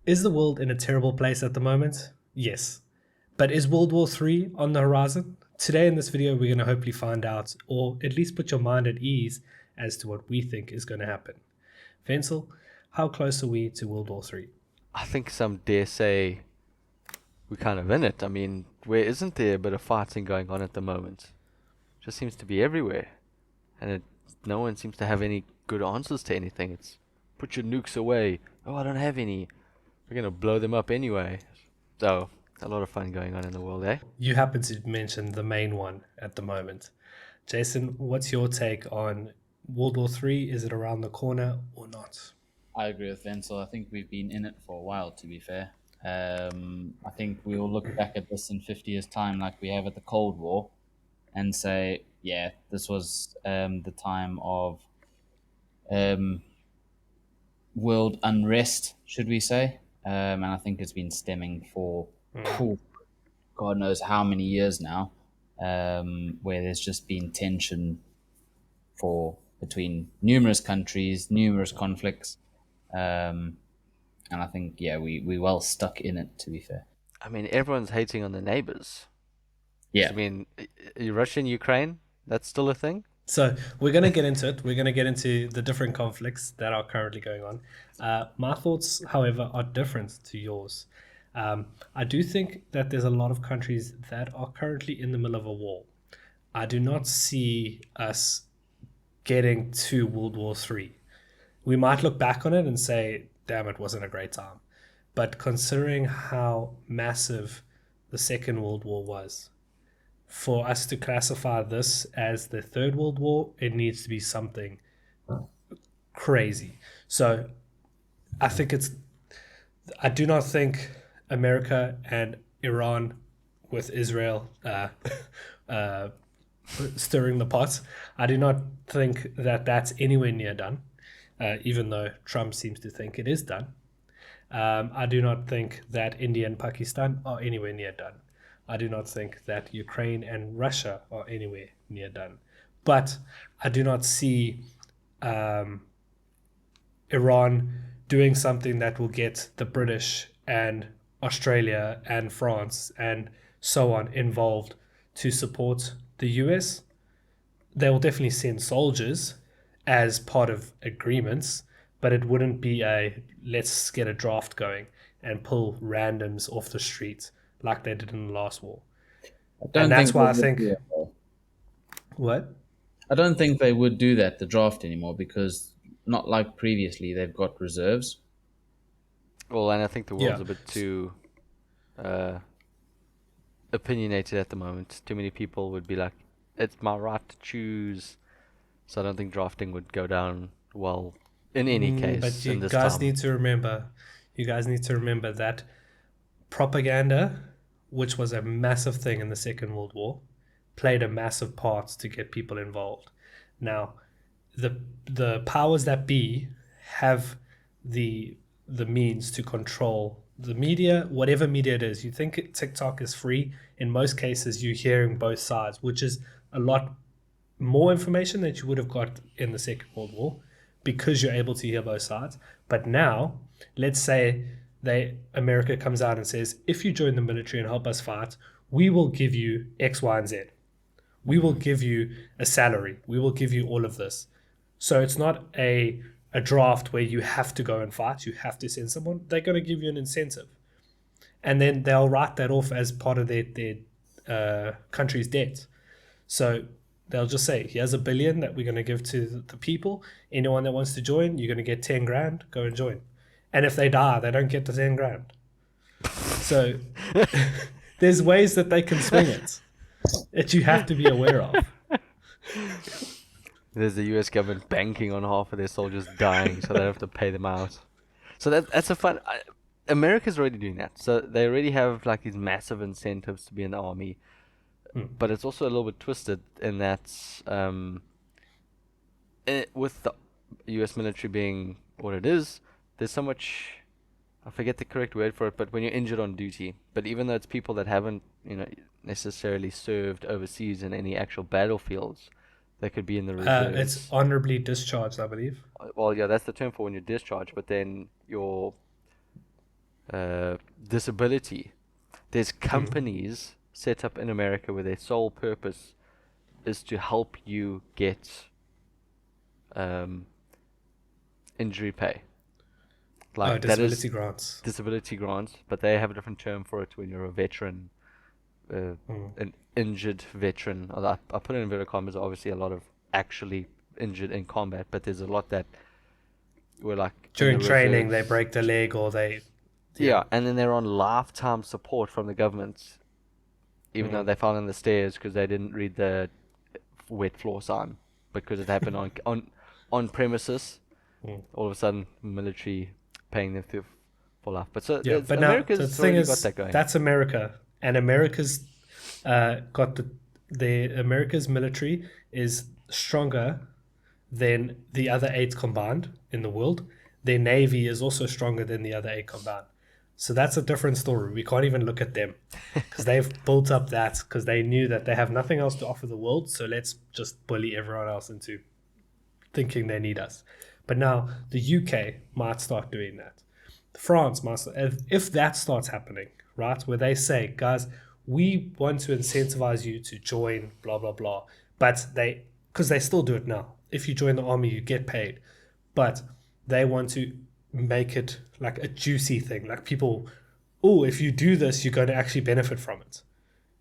Is the world in a terrible place at the moment? Yes. But is World War III on the horizon? Today in this video, we're going to hopefully find out, or at least put your mind at ease as to what we think is going to happen. Fensel, how close are we to World War III? I think some dare say we're kind of in it. I mean, where isn't there a bit of fighting going on at the moment? Just seems to be everywhere, and no one seems to have any good answers to anything. It's put your nukes away. Oh, I don't have any. We're gonna blow them up anyway. So a lot of fun going on in the world, eh? You happen to mention the main one at the moment. Jason, what's your take on World War III? Is it around the corner or not? I agree with Vincel. I think we've been in it for a while, to be fair. I think we will look back at this in 50 years' time, like we have at the Cold War, and say, yeah, this was the time of um, world unrest, should we say? And I think it's been stemming for God knows how many years now, where there's just been tension for between numerous countries, numerous conflicts. Um, and I think, yeah, we well stuck in it, to be fair. I mean, everyone's hating on the neighbors. Yeah. I mean, Russia and Ukraine, that's still a thing. So we're going to get into it. We're going to get into the different conflicts that are currently going on. My thoughts, however, are different to yours. I do think that there's a lot of countries that are currently in the middle of a war. I do not see us getting to World War III. We might look back on it and say, damn, it wasn't a great time. But considering how massive the Second World War was, for us to classify this as the Third World War, it needs to be something crazy. So I think it's, I do not think America and Iran with Israel uh, stirring the pot, I do not think that that's anywhere near done, even though Trump seems to think it is done. I do not think that India and Pakistan are anywhere near done. I do not think that Ukraine and Russia are anywhere near done. But I do not see um, Iran doing something that will get the British and Australia and France and so on involved to support the US. They will definitely send soldiers as part of agreements, but it wouldn't be a let's get a draft going and pull randoms off the street like they did in the last war. I And don't that's think they why I would think do that, though. what? I don't think they would do that, the draft anymore, because not like previously, they've got reserves. Well, and I think the Yeah. world's a bit too uh, opinionated at the moment. Too many people would be like, "It's my right to choose." So I don't think drafting would go down well in any But case you in this guys time. need to remember, that propaganda, which was a massive thing in the Second World War, played a massive part to get people involved. Now, the powers that be have the means to control the media, whatever media it is. You think TikTok is free? In most cases, you're hearing both sides, which is a lot more information that you would have got in the Second World War because you're able to hear both sides. But now, let's say America comes out and says, if you join the military and help us fight, we will give you X, Y, and Z. We will give you a salary. We will give you all of this. So it's not a draft where you have to go and fight. You have to send someone. They're going to give you an incentive, and then they'll write that off as part of their country's debt. So they'll just say, here's $1 billion that we're going to give to the people. Anyone that wants to join, you're going to get 10 grand. Go and join. And if they die, they don't get the 10 grand. So there's ways that they can swing it that you have to be aware of. There's the U.S. government banking on half of their soldiers dying, so they have to pay them out. So that's a fun. America's already doing that. So they already have like these massive incentives to be in the army, but it's also a little bit twisted in that with the U.S. military being what it is, there's so much. I forget the correct word for it, but when you're injured on duty, but even though it's people that haven't, necessarily served overseas in any actual battlefields, they could be in the It's reserves. honorably discharged, I believe. Well, yeah, that's the term for when you're discharged, but then disability. There's companies set up in America where their sole purpose is to help you get injury pay. Like that is disability grants. disability grants, but they have a different term for it when you're a veteran, an injured veteran. I put it in inverted commas. Obviously, a lot of actually injured in combat, but there's a lot that were like in During the training, they reserves. break the leg or they. Yeah, and then they're on lifetime support from the government, even though they fell in the stairs because they didn't read the wet floor sign because it happened on premises. All of a sudden, military paying them for life. But so Yeah, but now America's the thing already is, got that going. that's America, and America's got the America's military is stronger than the other 8 combined in the world. Their navy is also stronger than the other 8 combined. So that's a different story. We can't even look at them because they've built up that because they knew that they have nothing else to offer the world. So let's just bully everyone else into thinking they need us. But now the UK might start doing that. France must, if that starts happening, right, where they say, guys, we want to incentivize you to join, blah, blah, blah. But because they still do it now. If you join the army, you get paid. But they want to make it like a juicy thing. Like people, oh, if you do this, you're going to actually benefit from it.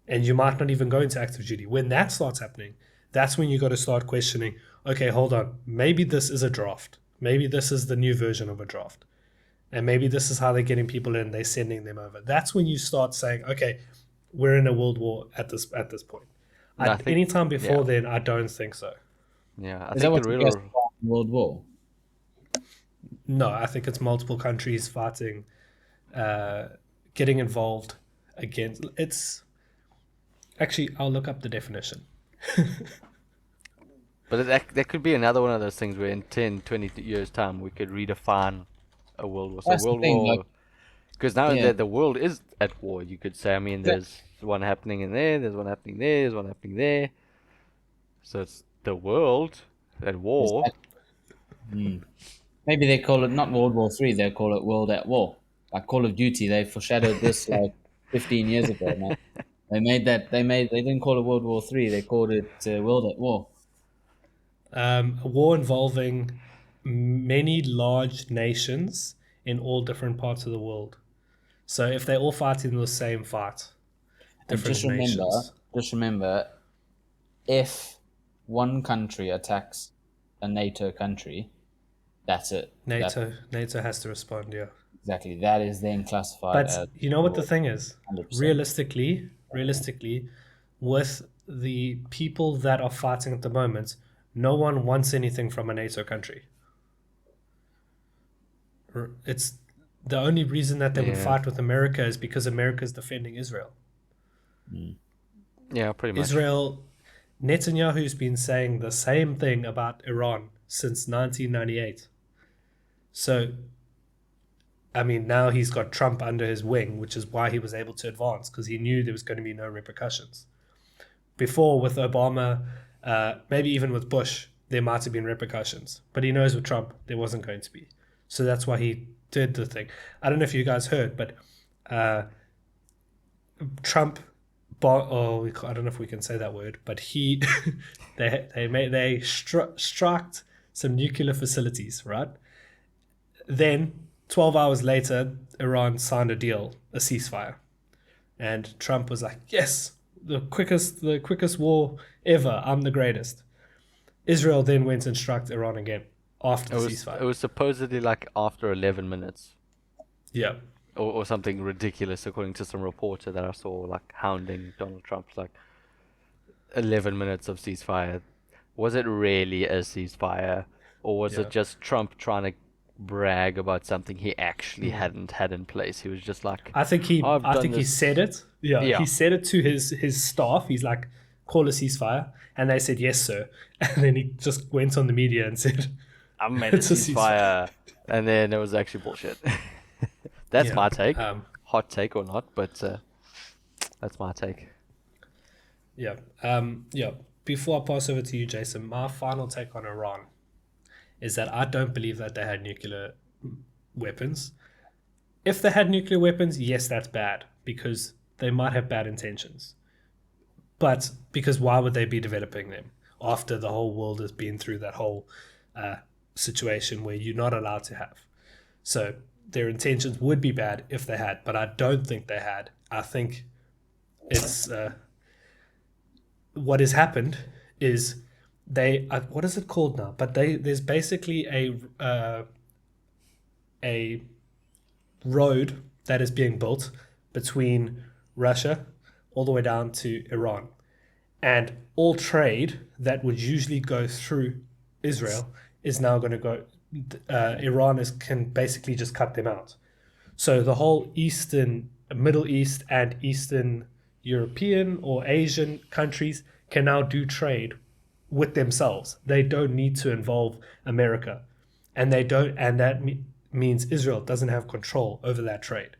And you might not even go into active duty. When that starts happening, that's when you got to start questioning, okay, hold on, maybe this is a draft. Maybe this is the new version of a draft. And maybe this is how they're getting people in, they're sending them over. That's when you start saying, okay, we're in a world war at this point. No, I think- Anytime before yeah. then, I don't think so. Yeah, I Is that think what the you guys real thought in World War? No, I think it's multiple countries fighting, getting involved against. It's actually, I'll look up the definition. But that could be another one of those things where in 10, 20 years' time we could redefine a world war. So That's the World thing, War, like- because now Yeah. the world is at war, you could say. I mean, Yeah. there's one happening in there, there's one happening there, there's one happening there. So it's the world at war. Maybe they call it not World War III, they call it World at War. Like Call of Duty, they foreshadowed this like 15 years ago, man. They didn't call it World War III, they called it World at War. A war involving many large nations in all different parts of the world. So if they all fight in the same fight, And different nations. just remember, if one country attacks a NATO country, that's it. NATO has to respond, yeah. Exactly. That is then classified But as you know what the war. thing is? 100%. Realistically, with the people that are fighting at the moment, no one wants anything from a NATO country. It's the only reason that they would Yeah. fight with America is because America is defending Israel. Yeah, pretty much. Israel, Netanyahu's been saying the same thing about Iran since 1998. So, I mean, now he's got Trump under his wing, which is why he was able to advance, because he knew there was going to be no repercussions. Before, with Obama, maybe even with Bush, there might have been repercussions. But he knows with Trump, there wasn't going to be. So that's why he did the thing. I don't know if you guys heard, but Trump, I don't know if we can say that word, but they struck some nuclear facilities, right? Then 12 hours later, Iran signed a deal, a ceasefire, and Trump was like, "Yes, the quickest war ever. I'm the greatest." Israel then went and struck Iran again after the ceasefire. It was supposedly like after 11 minutes. Yeah. Or something ridiculous, according to some reporter that I saw, like hounding Donald Trump, like 11 minutes of ceasefire. Was it really a ceasefire, or was Yeah. it just Trump trying to brag about something he actually hadn't had in place? He was just like, I think he "I've done he this." said it. Yeah, Yeah. he said it to his staff. He's like, "Call a ceasefire," and they said, "Yes, sir." And then he just went on the media and said, I made a It's a ceasefire, and then it was actually bullshit. That's Yeah, my take. hot take or not, but that's my take. Yeah. Yeah. Before I pass over to you, Jason, my final take on Iran is that I don't believe that they had nuclear weapons. if they had nuclear weapons, yes, that's bad because they might have bad intentions. But because why would they be developing them after the whole world has been through that whole uh, situation where you're not allowed to have? So their intentions would be bad if they had, but I don't think they had. I think it's what has happened is they what is it called now? But there's basically a road that is being built between Russia all the way down to Iran. And all trade that would usually go through Israel is now going to go. Iran can basically just cut them out. So the whole Middle East and Eastern European or Asian countries can now do trade with themselves. They don't need to involve America, and they don't, and that means Israel doesn't have control over that trade.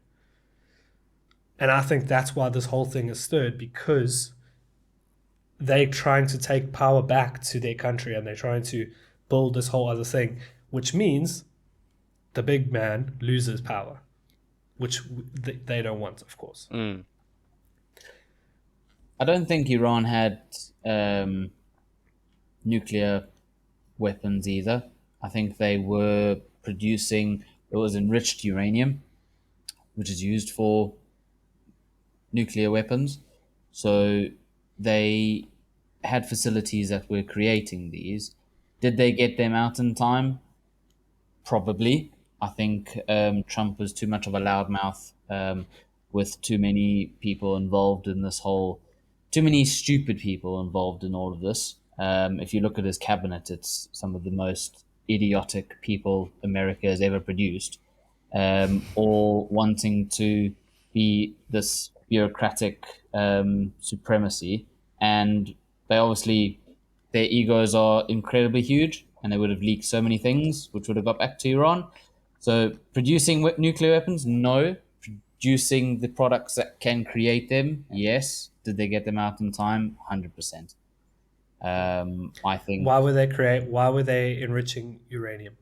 And I think that's why this whole thing is stirred, because they're trying to take power back to their country and they're trying to build this whole other thing, which means the big man loses power, which they don't want, of course. Mm. I don't think Iran had nuclear weapons either. I think they were producing, it was enriched uranium, which is used for nuclear weapons. So they had facilities that were creating these. Did they get them out in time? Probably. I think Trump was too much of a loudmouth with too many people involved in this whole, too many stupid people involved in all of this. If you look at his cabinet, it's some of the most idiotic people America has ever produced, all wanting to be this bureaucratic supremacy. And they obviously, their egos are incredibly huge, and they would have leaked so many things, which would have got back to Iran. So producing nuclear weapons, no. Producing the products that can create them, yes. Did they get them out in time? 100%. I think Why were they enriching uranium?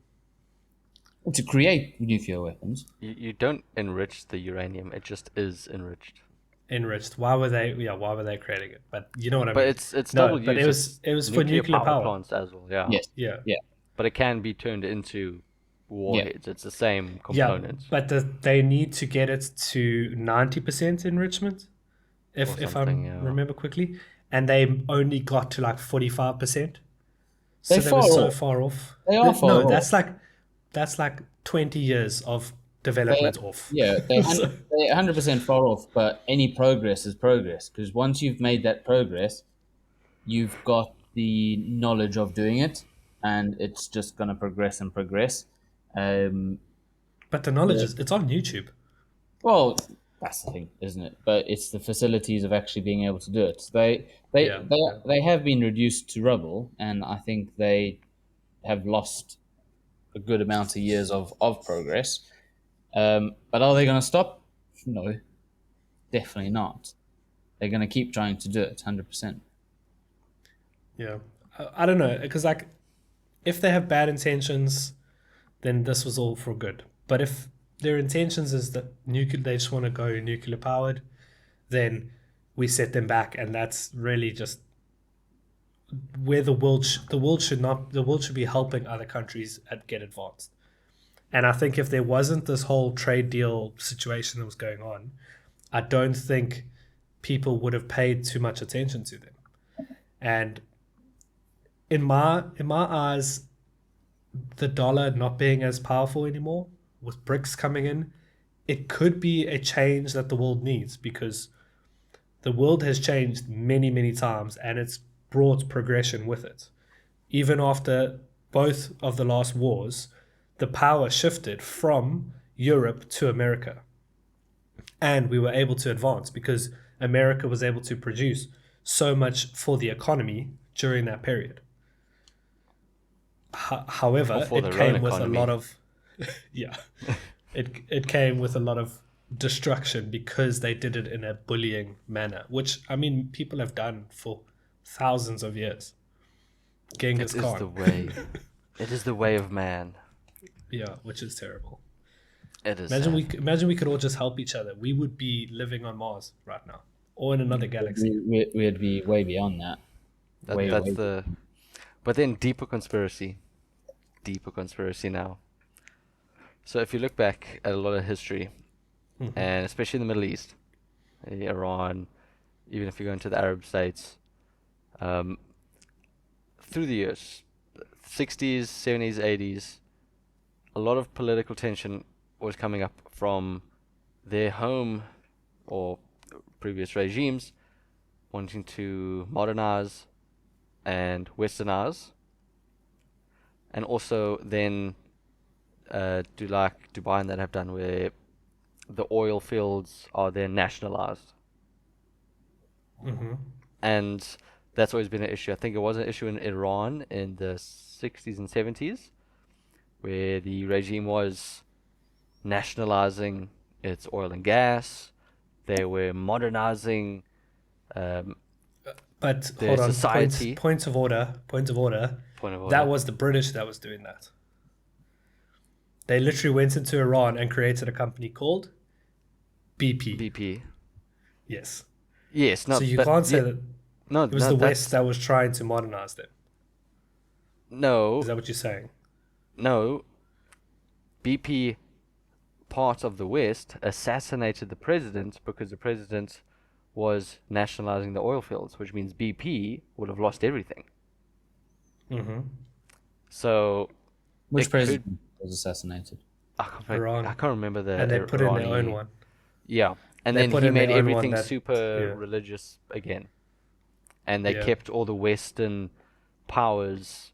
to create nuclear weapons. You don't enrich the uranium; it just is enriched. Enriched. Why were they creating it? But you know what I But mean. it's No, double but use. it was for nuclear power. plants as well. Yeah. Yes. Yeah. Yeah. But it can be turned into warheads. It's the same component. Yeah, but they need to get it to 90% enrichment, if I something, yeah. remember quickly, and they only got to like 45%. So They're they were far so off. far off. They are far No, off. that's like 20 years of development off. Yeah, they're 100% far off, but any progress is progress, because once you've made that progress, you've got the knowledge of doing it, and it's just going to progress and progress. But the knowledge it's on YouTube. Well, that's the thing, isn't it? But it's the facilities of actually being able to do it. Yeah. They have been reduced to rubble, and I think they have lost a good amount of years of progress. But are they going to stop? No, definitely not. They're going to keep trying to do it, 100%. Yeah, I don't know, because like if they have bad intentions, then this was all for good. But if their intentions is that they just want to go nuclear powered, then we set them back, and that's really just where the world should be helping other countries get advanced. And I think if there wasn't this whole trade deal situation that was going on, I don't think people would have paid too much attention to them. And in my eyes, the dollar not being as powerful anymore, with BRICS coming in, it could be a change that the world needs, because the world has changed many, many times, and it's brought progression with it. Even after both of the last wars, the power shifted from Europe to America. And we were able to advance because America was able to produce so much for the economy during that period. However, For it their came own with economy. a lot of yeah, it came with a lot of destruction because they did it in a bullying manner, which I mean people have done for thousands of years. Genghis It is Khan. the way. It is the way of man. Yeah, which is terrible. It is Imagine sad. imagine we could all just help each other. We would be living on Mars right now, or in another galaxy. We'd be way beyond that. Way, That's way. the. But then deeper conspiracy now. So if you look back at a lot of history, and especially in the Middle East, Iran, even if you go into the Arab states, um, through the years, 60s, 70s, 80s, a lot of political tension was coming up from their home or previous regimes wanting to modernize and westernize, and also then do like Dubai and that have done, where the oil fields are then nationalized. Mm-hmm. And that's always been an issue. I think it was an issue in Iran in the 60s and 70s, where the regime was nationalizing its oil and gas. They were modernizing um, But their hold on, society. points of order, points of order. Point of That order. was the British that was doing that. They literally went into Iran and created a company called BP. BP. Yes. Yes, no, So you but can't say yeah, that no, it was no, the that's West that was trying to modernize them. no, Is that what you're saying? no. BP, part of the West, assassinated the president because the president was nationalizing the oil fields, which means BP would have lost everything. Mm-hmm. So Which it president could. was assassinated? Iran. I can't remember the And they put in their own Irani. one. Yeah, and They then put he in their made own one everything that, super yeah. religious again, and they Yeah. kept all the Western powers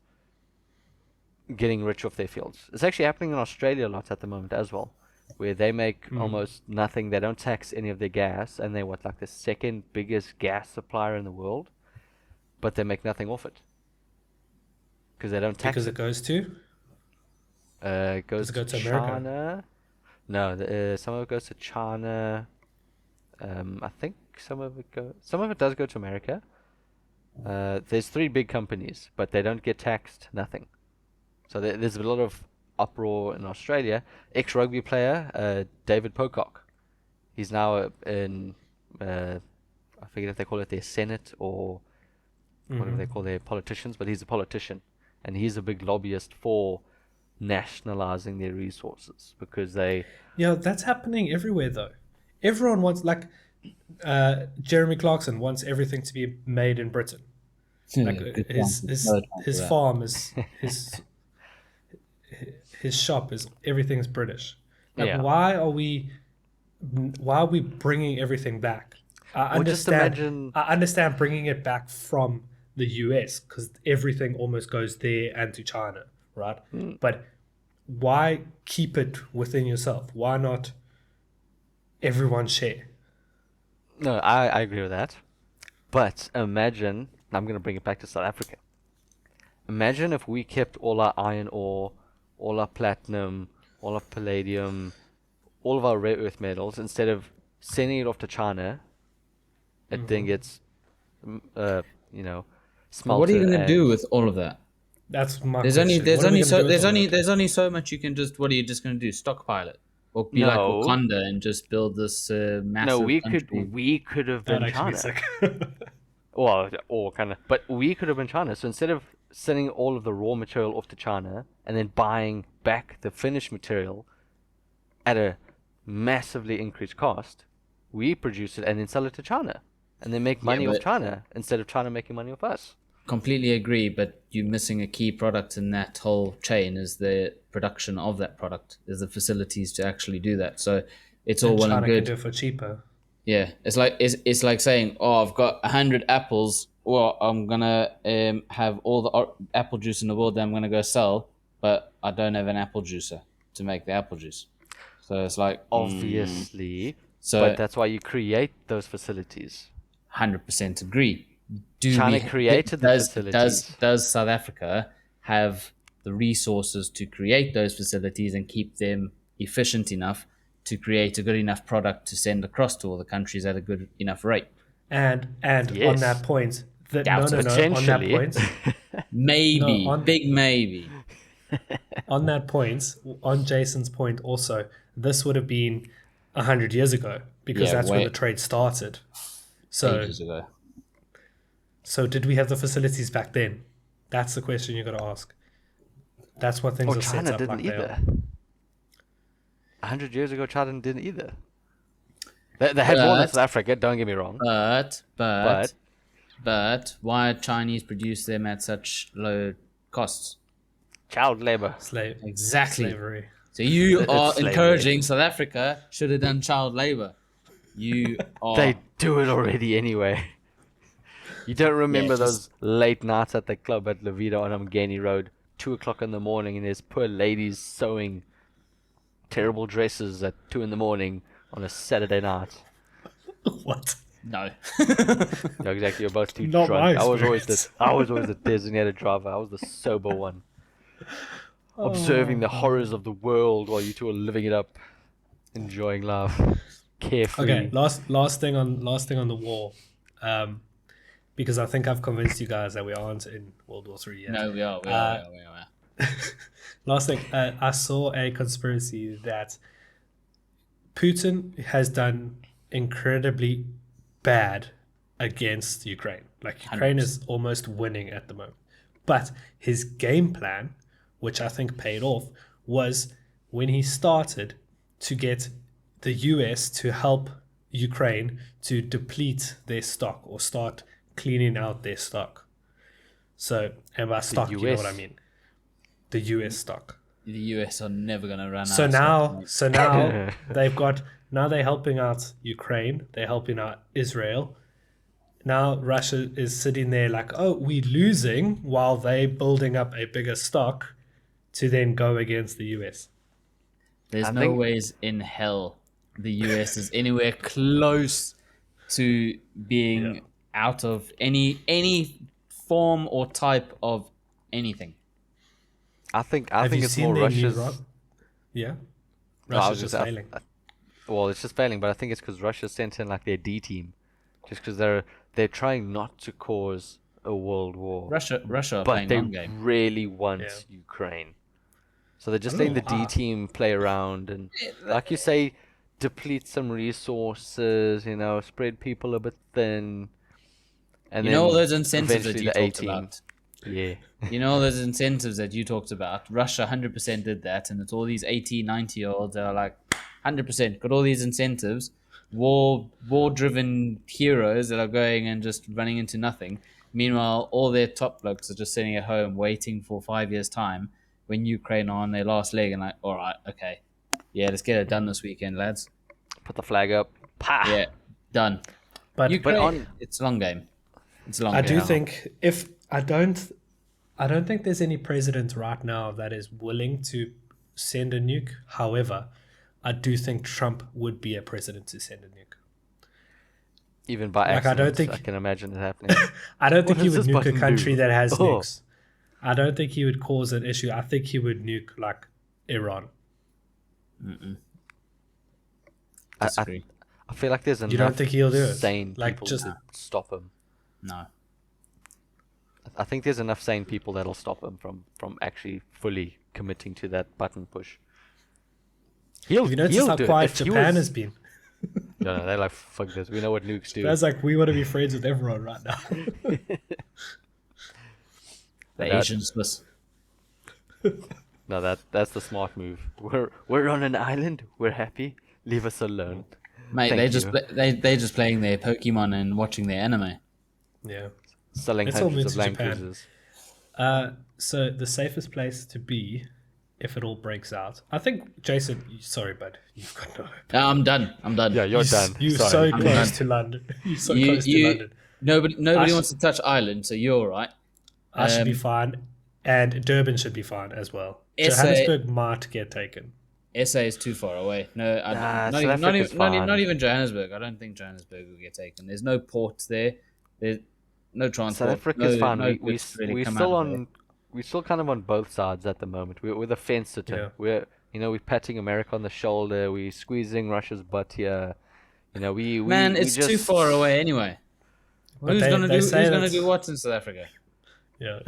getting rich off their fields. It's actually happening in Australia a lot at the moment as well, where they make almost nothing. They don't tax any of their gas, and they're what, like the second biggest gas supplier in the world, but they make nothing off it because they don't tax Because it. it goes to? It goes Does it go to to America? China. No, some of it goes to China. I think some of it does go to America. There's three big companies, but they don't get taxed. Nothing. So there's a lot of uproar in Australia. Ex-rugby player David Pocock. He's now in I forget if they call it their Senate or whatever they call their politicians, but he's a politician, and he's a big lobbyist for nationalizing their resources because they. Yeah, that's happening everywhere though. Everyone wants, like, Jeremy Clarkson wants everything to be made in Britain. Like Good his chance. his No chance his of that. farm is his shop is everything's British. Like, Yeah. why are we bringing everything back? I Or just understand. imagine. I understand bringing it back from the US because everything almost goes there and to China, right? But why keep it within yourself? Why not everyone share? No, I agree with that. But imagine, I'm going to bring it back to South Africa. Imagine if we kept all our iron ore, all our platinum, all our palladium, all of our rare earth metals, instead of sending it off to China, it then gets, smelted. What are you going to and- do with all of that? That's my There's question. only there's What are we only gonna so do with there's all only that? there's only so much you can just. What are you just going to do? Stockpile it, or be like No. Wakanda and just build this massive. No, we country? could have That'd been actually be China. sick. Well, or kind of, but we could have been China. So instead of sending all of the raw material off to China and then buying back the finished material at a massively increased cost, we produce it and then sell it to China and then make money off but- China instead of China making money off us. Completely agree, but you're missing a key product in that whole chain is the production of that product, is the facilities to actually do that. So it's all well China and can good. do it for cheaper. Yeah, it's like saying, oh, I've got 100 apples. Well, I'm gonna have all the apple juice in the world that I'm gonna go sell, but I don't have an apple juicer to make the apple juice. So it's like Obviously, So but that's why you create those facilities. 100% agree. China created the facilities. Does South Africa have the resources to create those facilities and keep them efficient enough to create a good enough product to send across to all the countries at a good enough rate? And on Yes. that point, Doubt it. on that Potentially. point, Maybe, No, on- big maybe. on that point, on Jason's point also, this would have been 100 years ago because Yeah, that's when way- the trade started. So, Ages ago. so did we have the facilities back then? That's the question you got to ask. That's what things Or are set China up didn't like they either. are. 100 years ago, China didn't either. They had more than But- South Africa, don't get me wrong. But why Chinese produce them at such low costs? Child labor. Exactly. Slavery. So you are Slavery. encouraging South Africa should have done child labor. You are. They do it already anyway. You don't remember just- those late nights at the club at Levita on Umgeni Road, 2 o'clock in the morning, and there's poor ladies sewing terrible dresses at 2 in the morning on a Saturday night. What? No. No, exactly. You're both too Not my drunk. experience. I was always the designated driver. I was the sober one, observing the horrors of the world while you two are living it up, enjoying life, carefree. Okay, last thing on the war, because I think I've convinced you guys that we aren't in World War III yet. No, we are. We are. Last thing, I saw a conspiracy that Putin has done incredibly bad against Ukraine. Like Ukraine is almost winning at the moment. But his game plan, which I think paid off, was when he started to get the US to help Ukraine to deplete their stock or start cleaning out their stock. So, and by stock, you know US. what I mean. The US stock. The US are never going to run out. So of now, stock, they're helping out Ukraine. They're helping out Israel. Now Russia is sitting there like, oh, we're losing while they're building up a bigger stock to then go against the US. There's I no think- ways in hell the US is anywhere close to being out of any form or type of anything. I think Have you it's seen more their new Russia's. Yeah, No, I was Russia's just gonna say, failing. Well, it's just failing, but I think it's because Russia sent in like their D team, just because they're trying not to cause a world war, Russia are but playing they long game. really want Yeah. Ukraine. So they're just I letting don't the know, D team play around and, like you say, deplete some resources. You know, spread people a bit thin. And You then know all those incentives that eventually you the A talked team. about. Yeah. You know all those incentives that you talked about. Russia 100% did that, and it's all these 80, 90-year-olds that are like 100% got all these incentives, war-driven heroes that are going and just running into nothing. Meanwhile, all their top blokes are just sitting at home waiting for 5 years' time when Ukraine are on their last leg and like, all right, okay, yeah, let's get it done this weekend, lads. Put the flag up. Pa! Yeah, done. But Ukraine, it's a long game. It's a long I game. do think if I don't think there's any president right now that is willing to send a nuke. However, I do think Trump would be a president to send a nuke. Even by Like, I accident, don't think- I can imagine it happening. I don't think What he does would this nuke a button country do? that has Oh. nukes. I don't think he would cause an issue. I think he would nuke like Iran. Disagree. I feel like there's enough You don't think he'll do it? sane Like, people just- to stop him. No. I think there's enough sane people that'll stop him from actually fully committing to that button push. Have you noticed how do it. quiet If he Japan was- has been? No, they're like, fuck this. We know what nukes do. That's like, we want to be friends with everyone right now. The That- Asian Swiss. No, that's the smart move. We're on an island. We're happy. Leave us alone. Mate, Thank they just you. they just playing their Pokemon and watching their anime. Yeah. Selling It's all hundreds of moved to land Japan. cruisers. So the safest place to be, if it all breaks out, I think Jason. Sorry, bud, you've got no. I'm done. I'm done. Yeah, you're done. You're Sorry. so I'm close done. to London. You're so You- close to you- London. Nobody I wants to touch Ireland, so you're all right. I should be Um, fine, and Durban should be fine as well. SA Johannesburg might get taken. SA is too far away. No, I Nah, don't, South not Africa's even fine. not even Johannesburg. I don't think Johannesburg will get taken. There's no ports there. There's no transport. South Africa's no, fine. No We're goods really come still out of there. on. We're still kind of on both sides at the moment. We're the fence sitter. Yeah. We're patting America on the shoulder. We're squeezing Russia's butt here. we Man, we it's just, too far away anyway. But Who's they gonna say do that- what in South Africa? Yeah.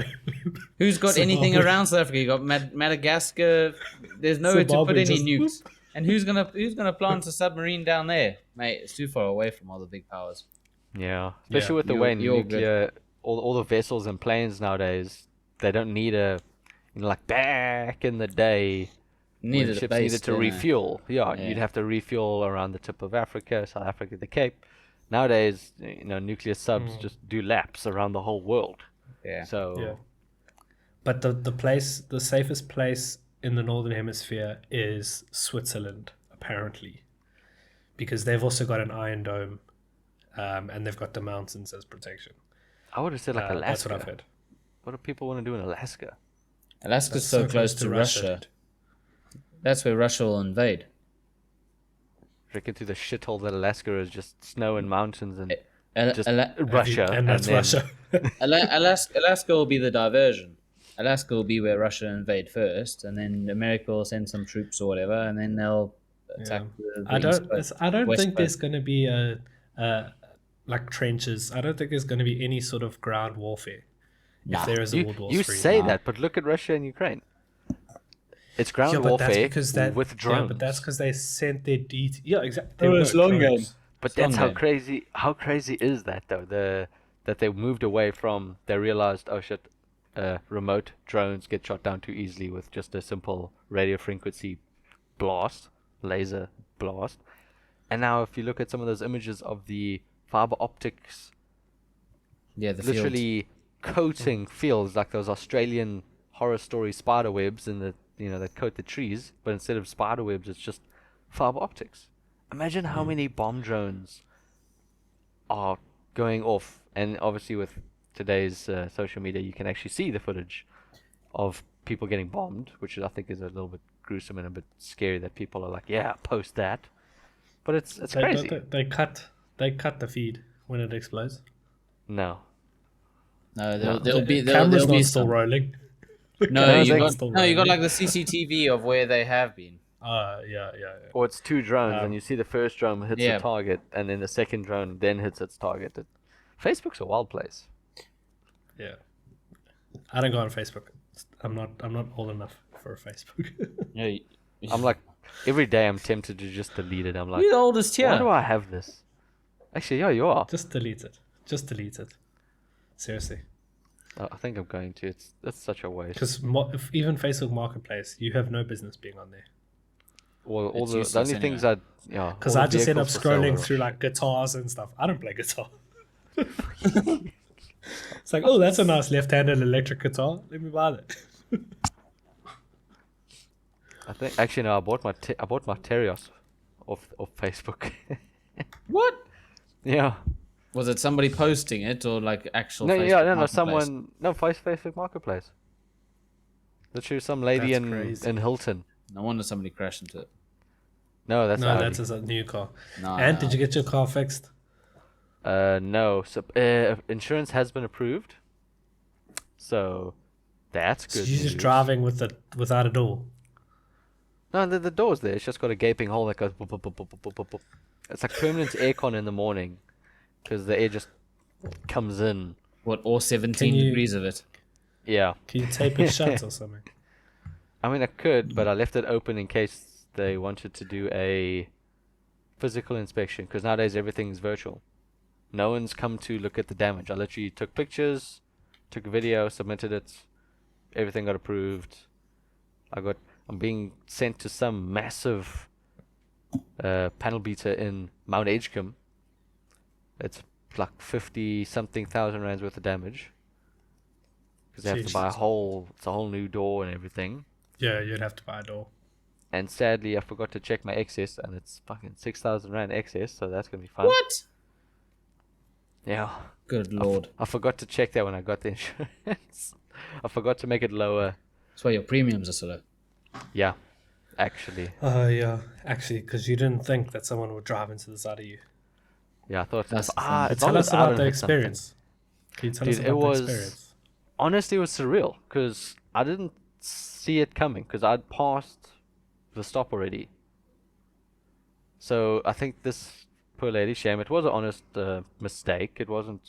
Who's got anything Zimbabwe. around South Africa? You got Madagascar. There's nowhere to put Zimbabwe any just- nukes. And who's gonna plant a submarine down there, mate? It's too far away from all the big powers. Yeah, especially Yeah. with the way You're good. nuclear, all the vessels and planes nowadays, they don't need like back in the day, when Needed a ships base, needed to didn't it? refuel. Yeah, Yeah. you'd have to refuel around the tip of Africa, South Africa, the Cape. Nowadays, nuclear subs just do laps around the whole world. Yeah. So Yeah. But the safest place in the northern hemisphere is Switzerland, apparently, because they've also got an iron dome, and they've got the mountains as protection. I would have said like Alaska. That's what I've heard. What do people want to do in Alaska? Alaska's That's so close to Russia. That's where Russia will invade. Reckon through the shithole that Alaska is, just snow and mountains and just Ala- Russia, And that's then- Russia. Alaska will be the diversion. Alaska will be where Russia invade first, and then America will send some troops or whatever, and then they'll attack the I East don't. Coast, I don't West think there's Coast. going to be like trenches. I don't think there's going to be any sort of ground warfare. Nah. If there is a You, World War you III. say that, but look at Russia and Ukraine. It's ground Yeah, but that's warfare because that. with drones. Yeah, but that's because they sent their DT. Yeah, exactly. Oh, it's long game. But It's long that's how game. crazy. How crazy is that though? That they moved away from. They realized, oh shit, remote drones get shot down too easily with just a simple radio frequency blast, laser blast. And now, if you look at some of those images of the fiber optics, Yeah, the field. literally coating fields like those Australian horror story spider webs in the that coat the trees, but instead of spider webs, it's just fiber optics. Imagine how many bomb drones are going off, and obviously with today's social media, you can actually see the footage of people getting bombed, which I think is a little bit gruesome and a bit scary that people are like, yeah, post that. But it's crazy. They cut the feed when it explodes. No. No, No. there'll be Camera's there'll be not still some. rolling. No, Camera's you not got still no, you got rolling. like the CCTV of where they have been. Yeah. Or it's two drones, and you see the first drone hits Yeah. a target, and then the second drone then hits its target. Facebook's a wild place. Yeah. I don't go on Facebook. I'm not old enough for Facebook. Yeah, I'm like, every day I'm tempted to just delete it. I'm like, you're the oldest here. why do I have this? Actually, yeah, you are. Just delete it. Just delete it. Seriously. I think I'm going to. That's such a waste. Because even Facebook Marketplace, you have no business being on there. All It's the useless only things anyway. Because all I the just end up vehicles for sale scrolling are- through like guitars and stuff. I don't play guitar. It's like, oh, that's a nice left-handed electric guitar. Let me buy that. I think actually no, I bought my Terios off Facebook. What? Yeah. Was it somebody posting it or like actual? No, Facebook yeah, no, Marketplace? someone, no, Facebook Marketplace. Literally, some lady That's in crazy. Hilton. No wonder somebody crashed into it. No, that's No, Audi. that's a new car. No, And did you get your car fixed? No. So, insurance has been approved. So, that's So good. you're just news. driving without a door. No, the door's there. It's just got a gaping hole that goes. Boop, boop, boop, boop, boop, boop, boop. It's like permanent aircon in the morning, because the air just comes in. What? All 17 Can you- degrees of it. Yeah. Can you tape it shut or something? I mean, I could, but I left it open in case they wanted to do a physical inspection, because nowadays everything's virtual. No one's come to look at the damage. I literally took pictures, took a video, submitted it. Everything got approved. I'm being sent to some massive panel beater in Mount Edgecombe. It's like 50 something thousand rands worth of damage. Because they have to buy Jesus. it's a whole new door and everything. Yeah, you'd have to buy a door. And sadly, I forgot to check my excess, and it's fucking 6,000 rand excess, so that's gonna be fun. What? Yeah. Good lord. I forgot to check that when I got the insurance. I forgot to make it lower. That's why your premiums are so low. Yeah, actually. Yeah. Actually, because you didn't think that someone would drive into the side of you. Yeah, I thought. That's the as Tell long us as I about don't the hit something. experience. Can you tell us Dude, it about the was- experience? Honestly, it was surreal because I didn't see it coming because I'd passed the stop already. So I think this poor lady, shame. It was an honest mistake. It wasn't,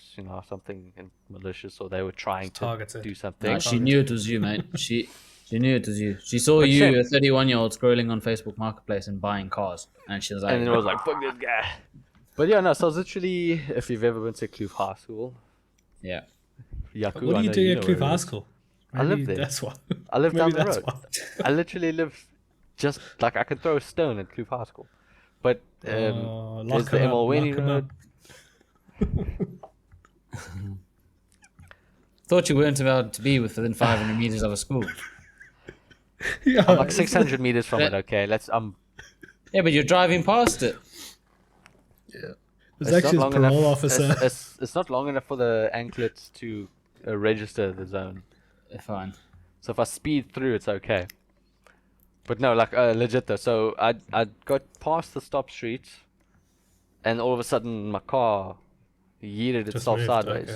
something malicious or they were trying to Targeted. do something. No, she knew it was you, mate. She knew it was you. She saw But you, shame. a 31-year-old, scrolling on Facebook Marketplace and buying cars, and she was like, And then it was like, fuck this guy. But yeah, no, so I was literally, if you've ever been to Kloof High School, yeah. Yaku, What I are you know doing know at where Kloof it High is. School? I live Maybe there. That's why. I live down Maybe the that's road. why. I literally live just like I could throw a stone at Kloof High School. But there's Lock the him up, Emilweni lock him Road. Thought you weren't about to be within 500 meters of a school. Yeah, I'm like 600 meters from it. Yeah. Okay, Yeah, but you're driving past it. It's actually his parole officer. It's not long enough for the anklets to register the zone. Fine. So if I speed through, it's okay. But no, like legit though. So I got past the stop street, and all of a sudden my car yeeted Just itself moved, sideways.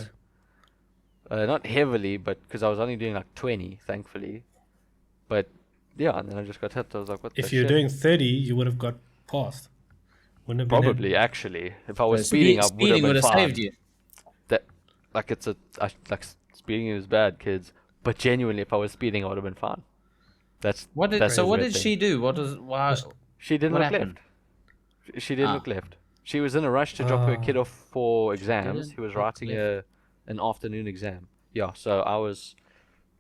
okay. Not heavily, but because I was only doing like 20, thankfully. But yeah, and then I just got hit. I was like, what the If you're shit? doing 30, you would have got past. Wouldn't have been Probably, actually. If I was speeding, I would have speeding been would have fine. saved you. That, like, speeding is bad, kids. But genuinely, if I was speeding, I would have been fine. That's What did that's so? the What weird did thing. she do? Why? She didn't what look happened? left. She didn't Ah. look left. She was in a rush to drop her kid off for exams. Didn't He was look writing left. an afternoon exam. Yeah, so I was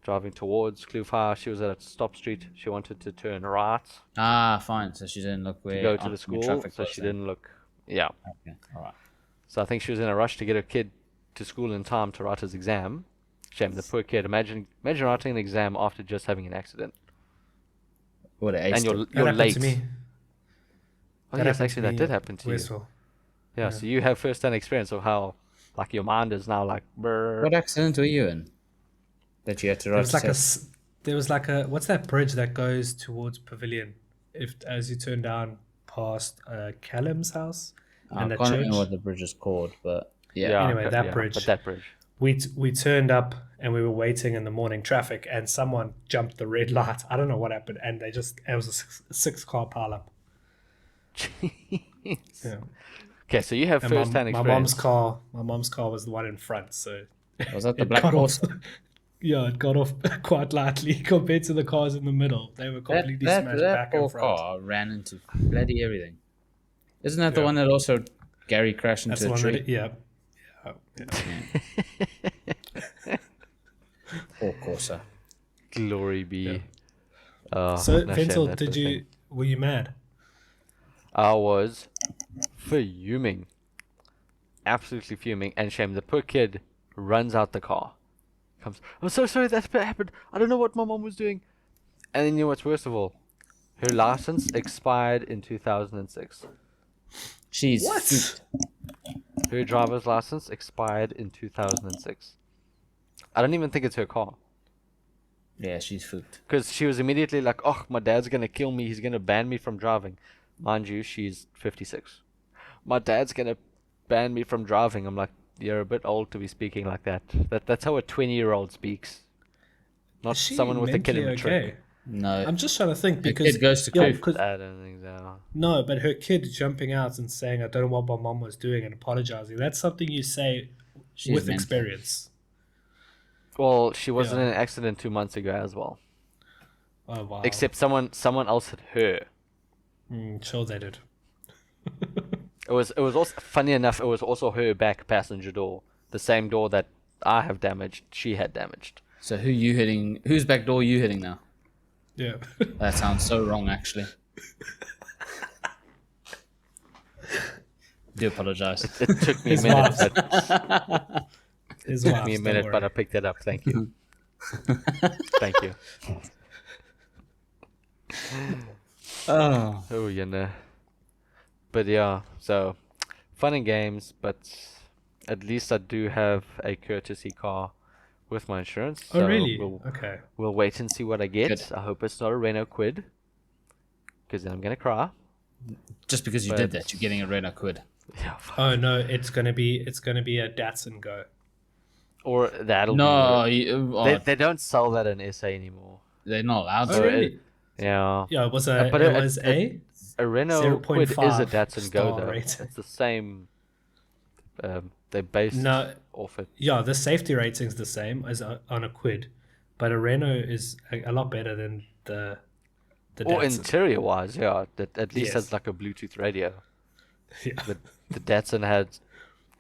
driving towards Kloof High. She was at a stop street. She wanted to turn right Ah, fine. So she didn't look where to go to on the the school, traffic so was she then. didn't look. Yeah. Okay, all right. So I think she was in a rush to get her kid to school in time to write his exam. Shame, the poor kid. Imagine writing an exam after just having an accident. What an And you're That you're happened late. to me. Oh That yes, happened to actually that me did at happen to you. Westville. Yeah, so you have first-hand experience of how, like, your mind is now like. Brr. What accident were you in? That you had to There write. was like there was like a what's that bridge that goes towards Pavilion? If as you turn down past Callum's house I and the can't church, remember what the bridge is called, but yeah. Anyway, that yeah, bridge. But that bridge. we turned up and we were waiting in the morning traffic, and someone jumped the red light. I don't know what happened, and it was a six car pileup. Jeez. Yeah. Okay, so you have And first-hand my experience. mom's car was the one in front, so Was that the it black got horse? off. Yeah, it got off quite lightly compared to the cars in the middle. They were completely smashed that back poor and front. car ran into bloody everything. Isn't that the Yeah. one that also Gary crashed That's into the a one tree? that, yeah. Poor Corsa. Glory be. Yeah. So, no shame, Vincel, that's did the you thing. were you mad? I was fuming. Absolutely fuming. And shame, the poor kid runs out the car. Comes, I'm so sorry that happened. I don't know what my mom was doing. And then you know what's worst of all? Her license expired in 2006. She's What? spooked. Her driver's license expired in 2006. I don't even think it's her car. Yeah, she's spooked. Because she was immediately like, oh, my dad's going to kill me. He's going to ban me from driving. Mind you, she's 56. My dad's going to ban me from driving. I'm like, you're a bit old to be speaking like that. That's how a 20-year-old speaks. Not Is she someone with a kid in a mentally trick. No. I'm just trying to think The because kid goes to yeah, Kloof. 'cause- I don't think so. no, but her kid jumping out and saying, "I don't know what my mom was doing," and apologizing—that's something you say She's with mental. experience. Well, she was in Yeah. an accident 2 months ago as well. Oh wow! Except someone else hit her. Sure they did. It was also funny enough. It was also her back passenger door, the same door that I have damaged. She had damaged. So who you hitting? Whose back door are you hitting now? Yeah. That sounds so wrong, actually. Do apologize. It took me a His minute. wife. But His It took wives, me a don't minute, but I worry. picked it up. Thank you. Thank you. Oh. Oh, you know. But yeah, so fun and games, but at least I do have a courtesy car with my insurance. Oh so really? We'll, Okay. we'll wait and see what I get. Good. I hope it's not a Renault Quid, because then I'm gonna cry. Just because you But- did that, you're getting a Renault Quid. Yeah. fuck. Oh no, it's gonna be a Datsun Go. Or that'll No, be. They don't sell that in SA anymore. they're not allowed Oh to. really? Yeah. Yeah, it was but it was a. A Renault Quid is a 0.5 Datsun Go star though. rating. It's the same. They're based No, off it. yeah, the safety rating's the same as on a Quid, but a Renault is a lot better than the Or Datsun. interior wise, yeah. That at least Yes. has like a Bluetooth radio. Yeah. The Datsun had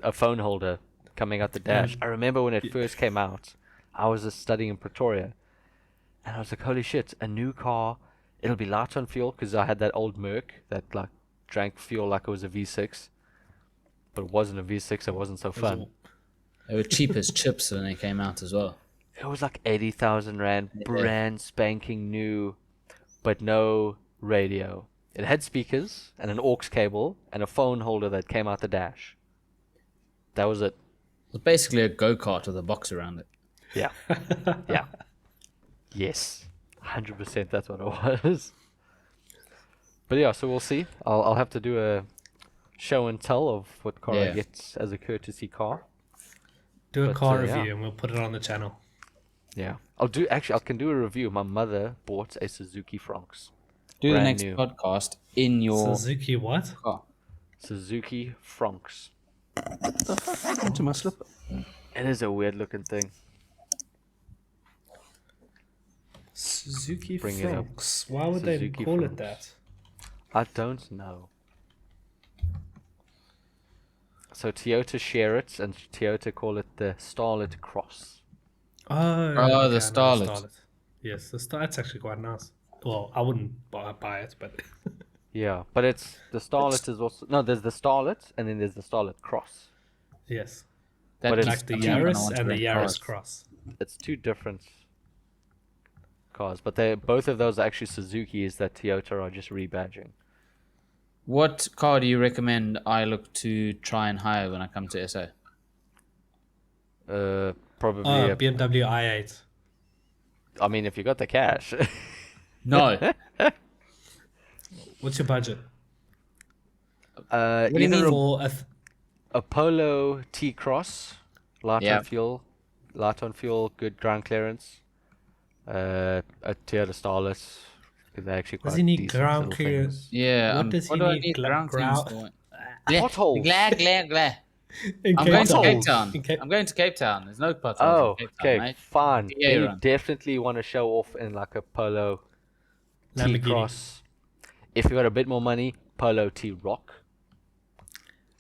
a phone holder coming out the dash. And- I remember when it first came out, I was just studying in Pretoria, and I was like, holy shit, a new car, it'll be light on fuel, because I had that old Merc that like drank fuel like it was a V6, but it wasn't a V6, it wasn't so fun. They were cheap as chips when they came out as well. It was like 80,000 Rand, brand spanking new, but no radio. It had speakers and an aux cable and a phone holder that came out the dash. That was it. It was basically a go-kart with a box around it. Yeah. Yeah. Yes. 100% that's what it was. But yeah, so we'll see. I'll have to do a show and tell of what car I Yeah. get as a courtesy car. Do a But, car yeah. review and we'll put it on the channel. Yeah. I can do a review. My mother bought a Suzuki Fronx. Do the Brand next new. podcast in your Suzuki what? car. Suzuki Fronx. Into my slipper. It is a weird looking thing. Suzuki Bring it up. Fronx. Why would they Suzuki call Fronx. it that? I don't know. So Toyota share it, and Toyota call it the Starlet Cross. Oh, the I know Starlet. Yes, that's actually quite nice. Well, I wouldn't buy it, but Yeah, but it's the Starlet is also there's the Starlet, and then there's the Starlet Cross. yes, That But it's like the keeps me when I Yaris want to and the rent Yaris cars. Cross. It's two different cars, but they both of those are actually Suzuki's that Toyota are just rebadging. What car do you recommend I look to try and hire when I come to SA? Probably. Oh, BMW i8. I mean, if you got the cash. No. What's your budget? do you Either mean? For a Polo T Cross, light Yeah. on fuel, good ground clearance. A Toyota Starlet, because they actually quite does he need decent ground little clearance? things. Yeah. What does he do I need? ground Ground- clearance for? Potholes. Glare. In I'm Cape going to Town. Cape Town. In Cape- I'm going to Cape Town. There's no potholes Oh, in Cape Town, okay, mate. fine. Yeah, Then you run. definitely want to show off in like a Polo T Lamborghini. Cross. If you got a bit more money, Polo T Rock.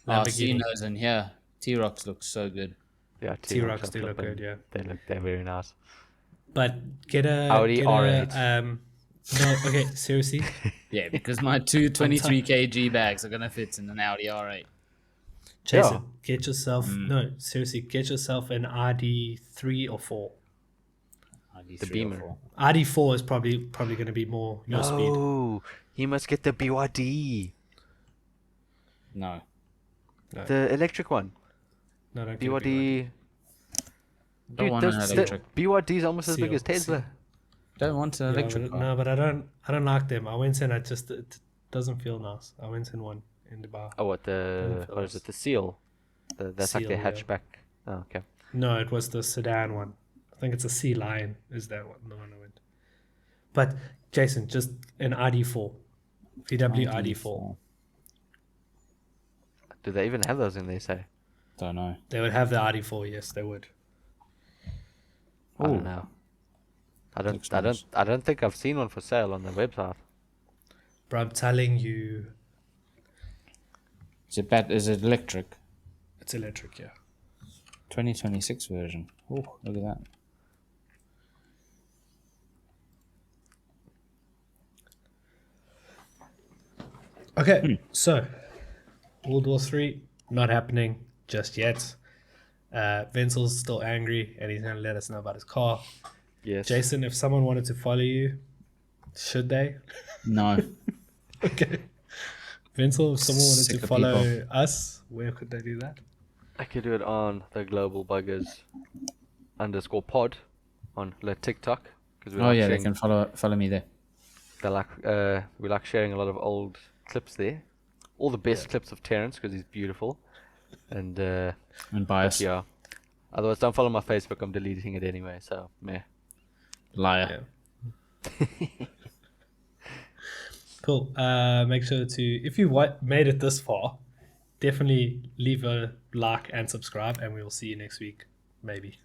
Oh, Lamborghini. Cinos in here. T-Rocks look so good. Yeah, T-Rocks are do look flipping- good, yeah. They're very nice. But get a Audi get R8. No, okay, seriously. Yeah, because my two 23 kg bags are going to fit in an Audi R8. Jason, Yeah. get yourself no, seriously, get yourself an RD3 or 4. ID The 3 or Beamer. 4. RD4 is probably going to be more your speed. Oh, you must get the BYD, No. the electric one. No, don't get a BYD. Don't want an electric. BYD is almost as big Seal, as Tesla. Don't want an Yeah, electric but, car. no, but I don't like them. I went in. It doesn't feel nice. I went in one in Dubai. Oh, what Doesn't feel what is nice. it? The Seal. That's like the Seal, yeah. hatchback. Oh, okay. No, it was the sedan one. I think it's a Sea Lion. Is that one? The one I went. But Jason, just an ID4, VW ID4. Do they even have those in there? Say. Don't know. They would have the ID4. Yes, they would. I don't know. Looks nice. I don't think I've seen one for sale on the website. But I'm telling you, Is it electric? it's electric. Yeah. 2026 version. Oh, look at that. Okay, so World War 3 not happening just yet. Vincel's still angry and he's going to let us know about his car. Yes. Jason, if someone wanted to follow you, should they? No. Okay. Vincel, if someone wanted Sick to of follow people. us, where could they do that? I could do it on the Global Buggers _pod on the TikTok. Cause we Oh like yeah, they sharing- can follow me there. we like sharing a lot of old clips there. All the best clips of Terrence because he's beautiful. And And bias. yeah. Otherwise, don't follow my Facebook. I'm deleting it anyway. So meh. Liar. Cool. Make sure to, if you made it this far, definitely leave a like and subscribe, and we will see you next week, maybe.